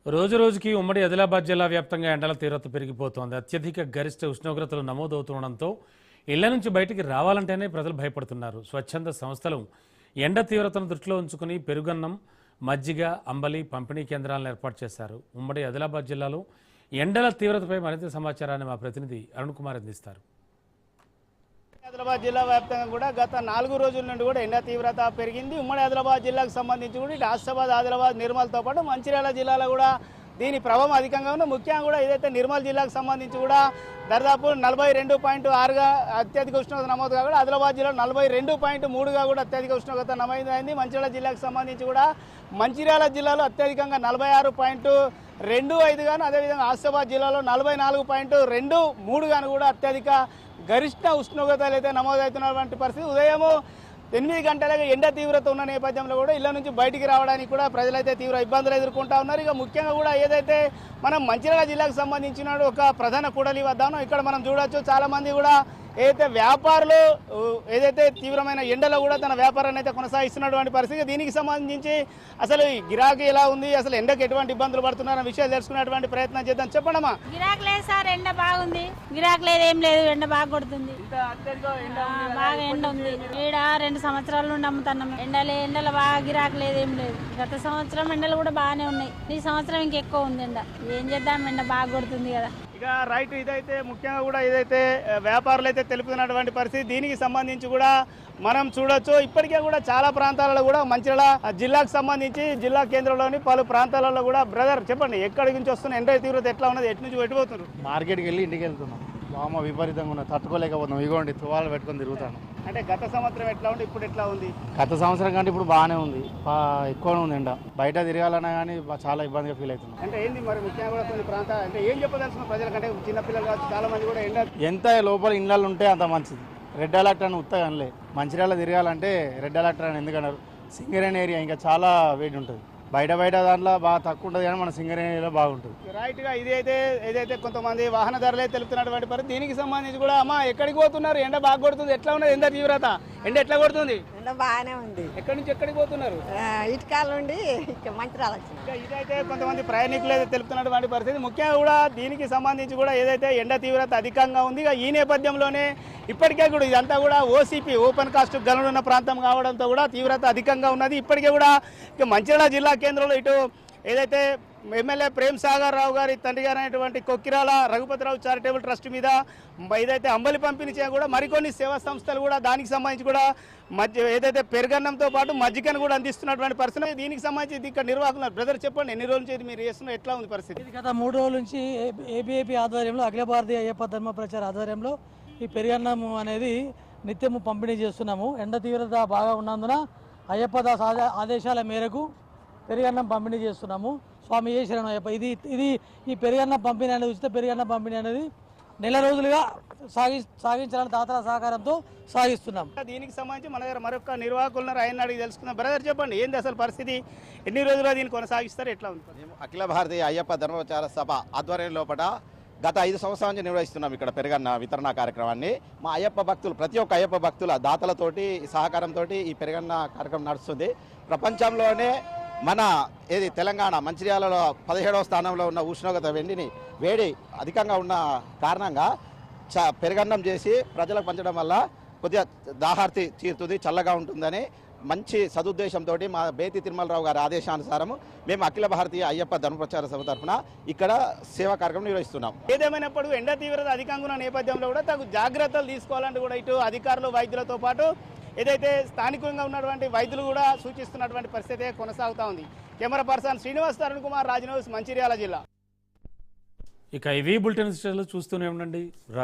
రోజు రోజుకి ఉమ్మడి ఆదిలాబాద్ జిల్లా వ్యాప్తంగా ఎండల తీవ్రత పెరిగిపోతోంది. అత్యధిక గరిష్ట ఉష్ణోగ్రతలు నమోదవుతుండడంతో ఇళ్ల నుంచి బయటికి రావాలంటేనే ప్రజలు భయపడుతున్నారు. స్వచ్ఛంద సంస్థలు ఎండ తీవ్రతను దృష్టిలో ఉంచుకుని పెరుగన్నం, మజ్జిగ, అంబలి పంపిణీ కేంద్రాలను ఏర్పాటు చేశారు. ఉమ్మడి ఆదిలాబాద్ జిల్లాలో ఎండల తీవ్రతపై మరింత సమాచారాన్ని మా ప్రతినిధి అరుణ్ కుమార్ అందిస్తారు. ఆదిలాబాద్ జిల్లా వ్యాప్తంగా కూడా గత 4 రోజుల నుండి కూడా ఎండ తీవ్రత పెరిగింది. ఉమ్మడి ఆదిలాబాద్ జిల్లాకు సంబంధించి కూడా ఇటు ఆసిఫాబాద్, ఆదిలాబాద్, నిర్మల్తో పాటు మంచిర్యాల జిల్లాలో కూడా దీని ప్రభావం అధికంగా ఉంది. ముఖ్యంగా కూడా ఏదైతే నిర్మల్ జిల్లాకు సంబంధించి కూడా దాదాపు 42.6గా అత్యధిక ఉష్ణోగ్రత నమోదు కాగా ఆదిలాబాద్ జిల్లా 42.3గా కూడా అత్యధిక ఉష్ణోగ్రత నమోదైంది. మంచిర్యాల జిల్లాకు సంబంధించి కూడా మంచిర్యాల జిల్లాలో అత్యధికంగా 46.25 గాను, అదేవిధంగా ఆసిఫాబాద్ జిల్లాలో 44.23 గాను కూడా అత్యధిక గరిష్ట ఉష్ణోగ్రతలు అయితే నమోదవుతున్నటువంటి పరిస్థితి. ఉదయం 8 గంటలకు ఎండ తీవ్రత ఉన్న నేపథ్యంలో కూడా ఇళ్ల నుంచి బయటికి రావడానికి కూడా ప్రజలైతే తీవ్ర ఇబ్బందులు ఎదుర్కొంటా ఉన్నారు. ఇక ముఖ్యంగా కూడా ఏదైతే మనం మంచిర్యాల జిల్లాకు సంబంధించిన ఒక ప్రధాన కూడలి వద్దానో ఇక్కడ మనం చూడొచ్చు, చాలా మంది కూడా ఏదైతే వ్యాపారులు ఏదైతే తీవ్రమైన ఎండలో కూడా తన వ్యాపారాన్ని అయితే కొనసాగిస్తున్నటువంటి పరిస్థితి. దీనికి సంబంధించి అసలు ఈ గిరాకీ ఎలా ఉంది, అసలు ఎండకు ఎటువంటి ఇబ్బందులు పడుతున్నారన్న విషయాలు తెలుసుకునేటువంటి ప్రయత్నం చేద్దాం. చెప్పండమ్మా. గిరాకీ లేదు సార్, ఎండ బాగుంది. గిరాకీ లేదు, ఏం లేదు, ఎండ బాగా కొడుతుంది, బాగా ఎండ ఉంది. ఈడ 2 సంవత్సరాల నుండి అమ్ముతున్నాం. ఎండలు బాగా గిరాకీ లేదు, ఏం లేదు. గత సంవత్సరం ఎండలు కూడా బాగానే ఉన్నాయి, ఈ సంవత్సరం ఇంకెక్కువ ఉంది ఎండ. ఏం చేద్దాం, ఎండ బాగా కొడుతుంది కదా. ఇక రైట్, ఇదైతే ముఖ్యంగా కూడా ఏదైతే వ్యాపారులు అయితే తెలుపుతున్నటువంటి పరిస్థితి. దీనికి సంబంధించి కూడా మనం చూడొచ్చు, ఇప్పటికే కూడా చాలా ప్రాంతాలలో కూడా మంచిర్యాల జిల్లాకు సంబంధించి జిల్లా కేంద్రంలోని పలు ప్రాంతాలలో కూడా బ్రదర్ చెప్పండి, ఎక్కడి నుంచి వస్తున్న ఎండ తీవ్రత ఎట్లా ఉన్నది, ఎటు నుంచి ఎటుపోతున్నారు? మార్కెట్కి వెళ్ళి ఇంటికి వెళ్తున్నాం. వామ విపరీతంగా ఉన్నది, తట్టుకోలేకపోతున్నాం. ఇగోండి తువాలు పెట్టుకొని తిరుగుతాను. అంటే గత సంవత్సరం ఎట్లా ఉంది, ఇప్పుడు ఎట్లా ఉంది? గత సంవత్సరం కంటే ఇప్పుడు బాగానే ఉంది, ఎక్కువనే ఉంది ఎండ. బయట తిరగాలన్నా కానీ చాలా ఇబ్బందిగా ఫీల్ అవుతున్నాం. అంటే ఏంది మరి ముఖ్యంగా కూడా కొన్ని ప్రాంతాలు అంటే ఏం చెప్పదలుచుకున్న ప్రజలకంటే చిన్నపిల్లలు కావచ్చు, చాలా మంది కూడా ఎండ ఎంత లోపల ఇళ్ళలు ఉంటే అంత మంచిది. రెడ్ అలర్ట్ అని ఉత్తగా అనలే. మంచిర్యాల తిరగాలంటే రెడ్ అలర్ట్ అని ఎందుకన్నారు? సింగరేణి ఏరియా ఇంకా చాలా వేడి ఉంటుంది. బయట దాంట్లో బాగా తక్కువ ఉంటుంది కానీ మన సింగరేణి ఏరియాలో బాగుంటుంది. రైట్గా ఏదైతే కొంతమంది వాహనదారులే తెలుపుతున్నటువంటి పరిస్థితి. దీనికి సంబంధించి కూడా అమ్మా ఎక్కడికి పోతున్నారు? ఎండ బాగా కొడుతుంది, ఎట్లా ఉన్నది ఎండ తీవ్రత? ఎండ ఎట్లా కొడుతుంది? ఎండ బాగానే ఉంది. ఎక్కడి నుంచి ఎక్కడికి పోతున్నారు? ఇటుకాల నుండి మంచిర్యాల. ఇదైతే కొంతమంది ప్రయాణికులు అయితే తెలుపుతున్నటువంటి పరిస్థితి. ముఖ్యంగా కూడా దీనికి సంబంధించి కూడా ఏదైతే ఎండ తీవ్రత అధికంగా ఉంది, ఈ నేపథ్యంలోనే ఇప్పటికే కూడా ఇదంతా కూడా ఓసీపీ ఓపెన్ కాస్ట్ గనులు ఉన్న ప్రాంతం కావడంతో కూడా తీవ్రత అధికంగా ఉన్నది. ఇప్పటికే కూడా మంచిర్యాల జిల్లా కేంద్రంలో ఇటు ఏదైతే ఎమ్మెల్యే ప్రేమ్ సాగర్ రావు గారి తండ్రి గారు అయినటువంటి కొక్కిరాల రఘుపతిరావు చారిటబుల్ ట్రస్ట్ మీద ఏదైతే అంబలి పంపిణీ చేయ కూడా మరికొన్ని సేవా సంస్థలు కూడా దానికి సంబంధించి కూడా ఏదైతే పెరుగన్నంతో పాటు మజ్జిగను కూడా అందిస్తున్నటువంటి పరిస్థితి. దీనికి సంబంధించి ఇక్కడ నిర్వాహకులు బ్రదర్ చెప్పండి, ఎన్ని రోజుల నుంచి మీరు చేస్తున్న ఎట్లా ఉంది పరిస్థితి? గత 3 రోజుల నుంచి ఏబీఏపీ ఆధ్వర్యంలో అఖిల భారతీయ అయ్యప్ప ధర్మ ప్రచార ఆధ్వర్యంలో ఈ పెరుగన్నం అనేది నిత్యము పంపిణీ చేస్తున్నాము. ఎండ తీవ్రత బాగా ఉన్నందున అయ్యప్ప దాస్ ఆదేశాల మేరకు పెరుగన్నం పంపిణీ చేస్తున్నాము. స్వామి ఏ శరణం అయ్యప్ప. ఇది ఈ పెరుగన్నం పంపిణీ అనేది ఉచిత పెరుగన్నం పంపిణీ అనేది నెల రోజులుగా సాగించాలని దాతల సహకారంతో సాగిస్తున్నాం. దీనికి సంబంధించి మన దగ్గర మరొక నిర్వాహకులు ఆయన అడిగి తెలుసుకుందాం. బ్రదర్ చెప్పండి, ఏంది అసలు పరిస్థితి, ఎన్ని రోజులుగా దీన్ని కొనసాగిస్తారు, ఎట్లా ఉంది? అఖిల భారతీయ అయ్యప్ప ధర్మప్రచార సభ ఆధ్వర్యం లోపల గత 5 సంవత్సరాల నుంచి నిర్వహిస్తున్నాం ఇక్కడ పెరుగన్న వితరణ కార్యక్రమాన్ని. మా అయ్యప్ప భక్తులు ప్రతి ఒక్క అయ్యప్ప భక్తుల దాతలతోటి సహకారంతో ఈ పెరుగన్న కార్యక్రమం నడుస్తుంది. ప్రపంచంలోనే మన తెలంగాణ మంచిర్యాలలో 17వ స్థానంలో ఉన్న ఉష్ణోగ్రత వేడి అధికంగా ఉన్న కారణంగా పెరుగన్నం చేసి ప్రజలకు పంచడం వల్ల కొద్దిగా దాహార్తి తీరుతుంది, చల్లగా ఉంటుందని మంచి సదుద్దేశంతో మా బేతి తిరుమలరావు గారి ఆదేశానుసారం మేము అఖిల భారతీయ అయ్యప్ప ధర్మప్రచార సభ తరఫున ఇక్కడ సేవా కార్యక్రమం నిర్వహిస్తున్నాం. ఏదేమైనప్పుడు ఎండ తీవ్రత అధికంగా ఉన్న నేపథ్యంలో కూడా తగు జాగ్రత్తలు తీసుకోవాలంటే కూడా ఇటు అధికారులు వైద్యులతో పాటు ఏదైతే స్థానికంగా ఉన్నటువంటి వైద్యులు కూడా సూచిస్తున్నటువంటి పరిస్థితి కొనసాగుతూ ఉంది. Camera person Srinivas, Arun Kumar, Raj news, Mancherial జిల్లా. ఇక ఇవి బులెటిన్ చూస్తూనే ఉండండి. రాజ్.